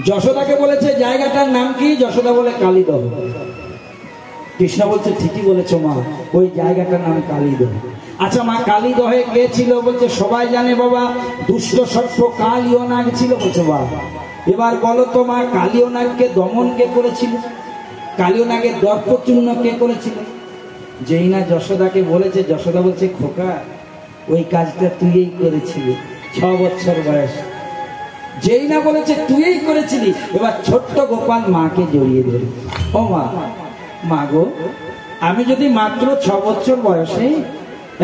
যশোদাকে বলেছে জায়গাটার নাম কি? যশোদা বলে কালীদহ। কৃষ্ণ বলছে ঠিকই বলেছো মা, ওই জায়গাটার নাম কালীদহ। আচ্ছা মা, কালীদহে কে ছিল? বলছে সবাই জানে বাবা, দুষ্ট সর্প কালীয় নাগ ছিল। বলছে বাবা, এবার বলো তো মা, কালীয় নাগকে দমন কে করেছিল? কালীয় নাগের দর্পচূর্ণ কে করেছিল? যেই না যশোদাকে বলেছে, যশোদা বলছে খোকা ওই কাজটা তুইই করেছিলি 6 বছর বয়স। যেই না বলেছে তুইই করেছিলি, এবার ছোট্ট গোপাল মাকে জড়িয়ে ধরে, ও মা, মা গো, আমি যদি মাত্র 6 বছর বয়সে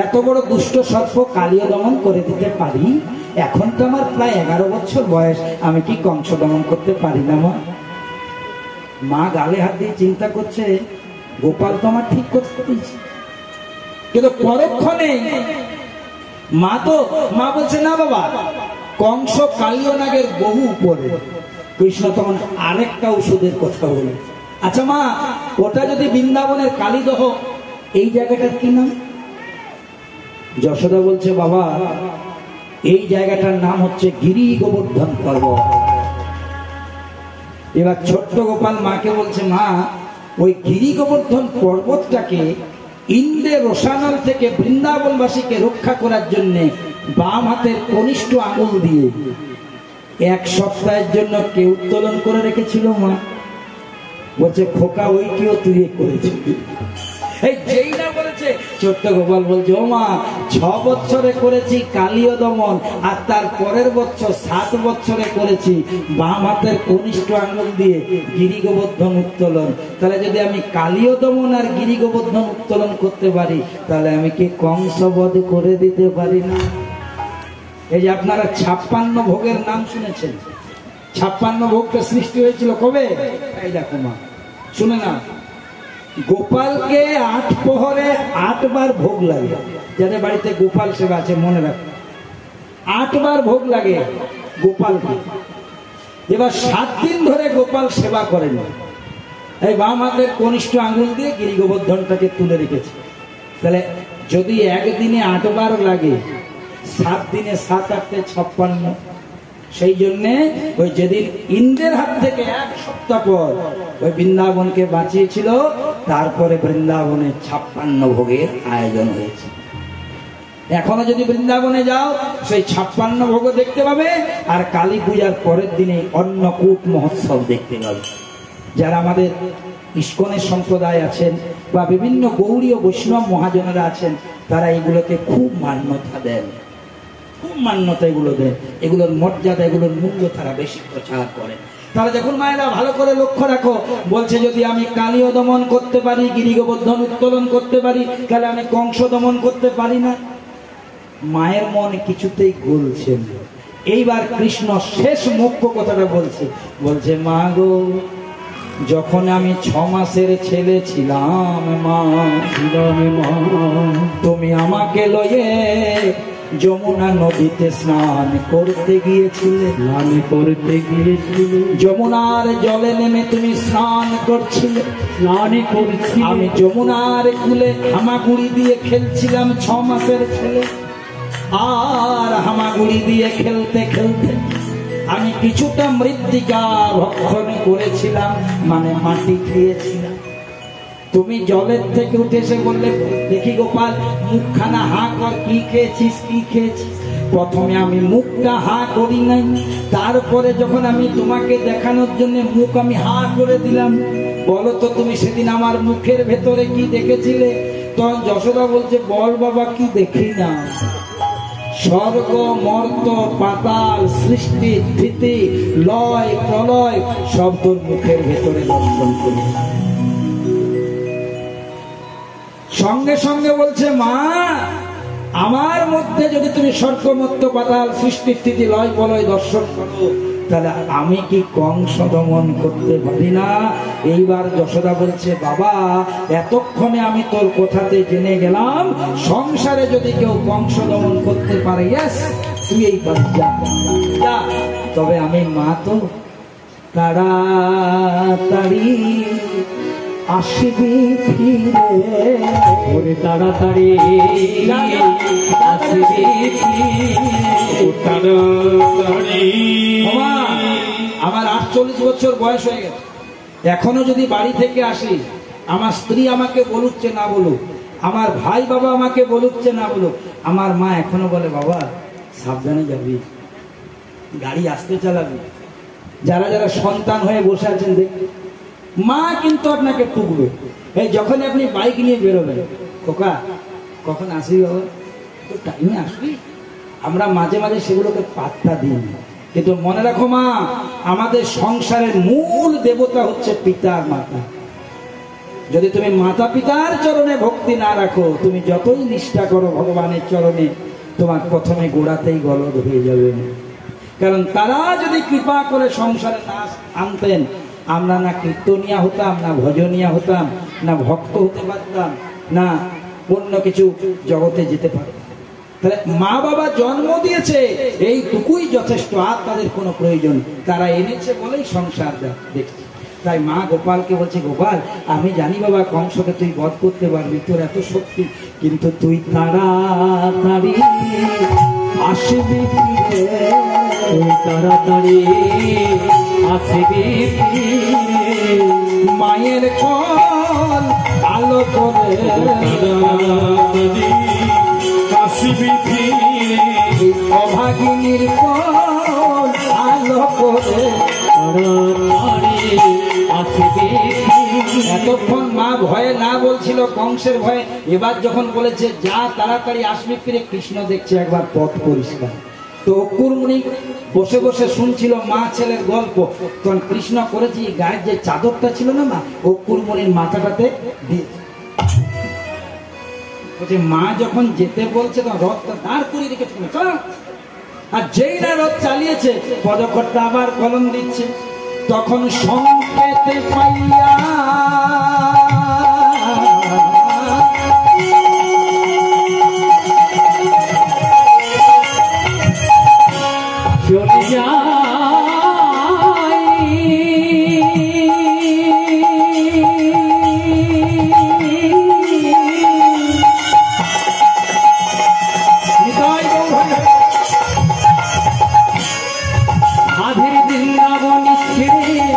এত বড় দুষ্ট সর্প কালীয় দমন করে দিতে পারি, এখন তো আমার প্রায় 11 বছর বয়স, আমি কি কংস দমন করতে পারি না মা? মা গালে হাত দিয়ে চিন্তা করছে, গোপাল তো আমার ঠিক করতে দিয়েছে, কিন্তু পরক্ষণে মা বলছে না বাবা, কংস কালীয় নাগের বহু উপরে। কৃষ্ণ তখন আরেকটা ওষুধের কথা বলে, আচ্ছা মা, ওটা যদি বৃন্দাবনের কালীদহ, এই জায়গাটার কি নাম? যশোদা বলছে বাবা, এই জায়গাটার নাম হচ্ছে গিরি গোবর্ধন পর্বত। এবার ছোট্ট গোপাল মাকে বলছে মা, ওই গিরি গোবর্ধন পর্বতটাকে ইন্দ্রের রোষানল থেকে বৃন্দাবনবাসীকে রক্ষা করার জন্য বাম হাতের কনিষ্ঠ আঙুল দিয়ে 1 সপ্তাহের জন্য কে উত্তোলন করে রেখেছিল মা? বলছে খোকা ওইটিও তুই করেছিস। এই যেই না বলেছে, ছোট্ট গোপাল বলছে ও মা, 6 বছরে করেছি কালীয় দমন, আর তার পরের বছর 7 বছরে করেছি বাম হাতের কনিষ্ঠ আঙুল দিয়ে গিরি গোবর্ধন উত্তোলন। তাহলে যদি আমি কালীয় দমন আর গিরি গোবর্ধন উত্তোলন করতে পারি, তাহলে আমি কি কংস বধ করে দিতে পারি না? এই যে আপনারা 56 ভোগের নাম শুনেছেন, 56 ভোগটা সৃষ্টি হয়েছিল কবে? এই দেখো মা, শুনে না, গোপালকে 8 প্রহরে 8 বার ভোগ লাগে। যাদের বাড়িতে গোপাল সেবা আছে মনে রাখো, 8 বার ভোগ লাগে গোপালকে। এবার 7 দিন ধরে গোপাল সেবা করেন, এই বাম হাতের কনিষ্ঠ আঙুল দিয়ে গিরি গোবর্ধনটাকে তুলে রেখেছে। তাহলে যদি একদিনে 8 বার লাগে, 7 দিনে 7 8 56। সেই জন্যে ওই যেদিন ইন্দ্রের হাত থেকে 1 সপ্তাহ পর ওই বৃন্দাবনকে বাঁচিয়েছিল, তারপরে বৃন্দাবনে 56 ভোগের আয়োজন হয়েছে। এখনো যদি বৃন্দাবনে যাও, সেই 56 ভোগ দেখতে পাবে, আর কালী পূজার পরের দিনে অন্নকূট মহোৎসব দেখতে পাবে। যারা আমাদের ইস্কনের সম্প্রদায় আছেন বা বিভিন্ন গৌড়ীয় বৈষ্ণব মহাজনেরা আছেন, তারা এগুলোকে খুব মান্যতা দেন, খুব মান্যতা এগুলো দেন, এগুলোর মর্যাদা, এগুলোর মূল্য তারা বেশি প্রচার করেন। তাহলে দেখুন মায়েরা, ভালো করে লক্ষ্য রাখো, বলছে যদি আমি কালীয় দমন করতে পারি, গিরি গোবর্ধন উত্তোলন করতে পারি, তাহলে আমি কংস দমন করতে পারি না? মায়ের মনে কিছুতেই গলছে না। এইবার কৃষ্ণ শেষ মুখ্য কথাটা বলছে মা গো, যখন আমি 6 মাসের ছেলে ছিলাম মা, তুমি আমাকে লয়ে যমুনা নদীতে স্নান করতে গিয়েছিলে, যমুনার জলে নেমে তুমি স্নান করছিলে, আমি যমুনার কূলে হামাগুড়ি দিয়ে খেলছিলাম 6 মাসের ছেলে। আর হামাগুড়ি দিয়ে খেলতে খেলতে আমি কিছুটা মৃত্তিকা ভক্ষণ করেছিলাম, মানে মাটি খেয়েছিলাম। তুমি জলের থেকে উঠে এসে বললে, দেখি গোপাল মুখখানা হা কর, কি খেয়েছিস কি খেয়েছিস? প্রথমে আমি মুখটা হা করি নাই, তারপরে যখন আমি তোমাকে দেখানোর জন্য মুখ আমি হা করে দিলাম। বলো তো তুমি সেদিন আমার মুখের ভেতরে কি দেখেছিলে? তখন যশোদা বলছে, বল বাবা কি দেখি না? স্বর্গ মর্ত পাতাল সৃষ্টি স্থিতি লয় প্রলয় সব তোর মুখের ভেতরে দর্শন করি। সঙ্গে সঙ্গে বলছে মা, আমার মধ্যে যদি তুমি স্বর্গ মর্ত পাতাল সৃষ্টি স্থিতি লয় প্রলয় দর্শন করো, তাহলে আমি কি কংস দমন করতে পারি না? এইবার যশোদা বলছে, বাবা এতক্ষণে আমি তোর কথাতে জেনে গেলাম, সংসারে যদি কেউ কংস দমন করতে পারে, ইয়েস তুই এই পারি, যা। তবে আমি মা তো তাড়াতাড়ি আসবি ফিরে, ওরে তাড়াতাড়ি আসবি ফিরে, তাড়াতাড়ি আমার 48 বছর বয়স হয়ে গেছে, এখনো যদি বাড়ি থেকে আসি, আমার স্ত্রী আমাকে বলুচ্ছে না বলুক, আমার ভাই বাবা আমাকে বলুচ্ছে না বলুক, আমার মা এখনো বলে বাবা সাবধানে যাবি, গাড়ি আস্তে চালাবি। যারা যারা সন্তান হয়ে বসে আছেন দেখবে, মা কিন্তু আপনাকে টুকবে। এই যখন আপনি বাইক নিয়ে বেরোবেন, খোকা কখন আসবি বাবা, তো টাইমে আসবি। আমরা মাঝে মাঝে সেগুলোকে পাত্তা দিই, কিন্তু মনে রাখো মা, আমাদের সংসারের মূল দেবতা হচ্ছে পিতা আর মাতা। যদি তুমি মাতা পিতার চরণে ভক্তি না রাখো, তুমি যতই নিষ্ঠা করো ভগবানের চরণে, তোমার প্রথমে গোড়াতেই গলদ হয়ে যাবে। কারণ তারা যদি কৃপা করে সংসারে না আনতেন, আমরা না কীর্তনিয়া হতাম, না ভজনিয়া হতাম, না ভক্ত হতে পারতাম, না অন্য কিছু জগতে যেতে পারতাম। তাহলে মা বাবা জন্ম দিয়েছে এইটুকুই যথেষ্ট, আর তাদের কোনো প্রয়োজন, তারা এনেছে বলেই সংসার দেখছে। তাই মা গোপালকে বলছে, গোপাল আমি জানি বাবা কংসকে তুই বধ করতে পারবি, তোর এত শক্তি, কিন্তু তুই তাড়াতাড়ি আসবি ফিরে, তাড়াতাড়ি আসবি মায়ের কল আলো করে, আসবি ফিরে অভাগিনীর কল আলো করে, এতক্ষণ মা ভয়ে না বলছিল কংসের ভয়ে, এবার যখন বলেছে যা তাড়াতাড়ি আসবি ফিরে, কৃষ্ণ দেখছে একবার পথ পরিষ্কার। তো অক্কুর মুনি বসে বসে শুনছিল মা ছেলের গল্প, তখন কৃষ্ণ করেছি গায়ের যে চাদরটা ছিল না মা, অক্কুর মুনির মাথাটাতে দিয়ে বলছে, মা যখন যেতে বলছে তখন রথটা দাঁড় করিয়ে রেখেছিল, আর যেই না রথ চালিয়েছে পদকর্তা আবার কলম দিচ্ছে, তখন সংকেতে পাইয়া চলে যায়, আধের বৃন্দাবন ছেড়ে দিয়ে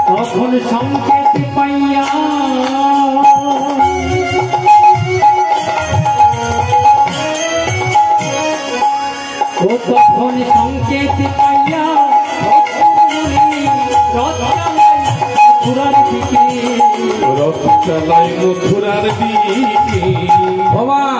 তখন সংকেত পাইয়া ও তখন সংকেত পাইয়া মথুরার দিকে, রথ চালাই মথুরার দিকে, ভগবান